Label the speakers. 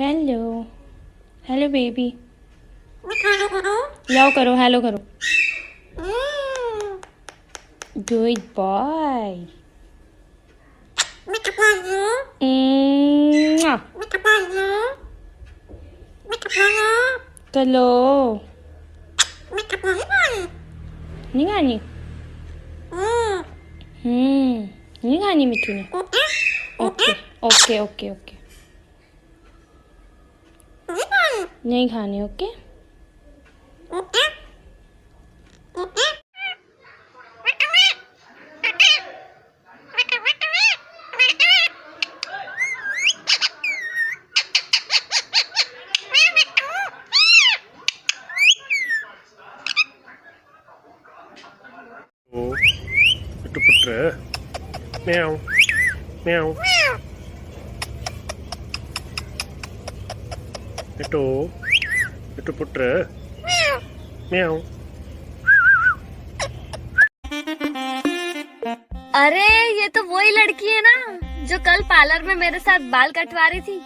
Speaker 1: Hello hello baby लाओ करो hello करो गुड बॉय चलो नहीं खानी नहीं खानी मिट्टू ने ओके ओके ओके ओके नहीं खानी okay
Speaker 2: Itu putra. Meow. Meow. Itu putra. Meow.
Speaker 3: अरे ये तो वही लड़की है ना जो कल पार्लर में मेरे साथ बाल कटवा रही थी।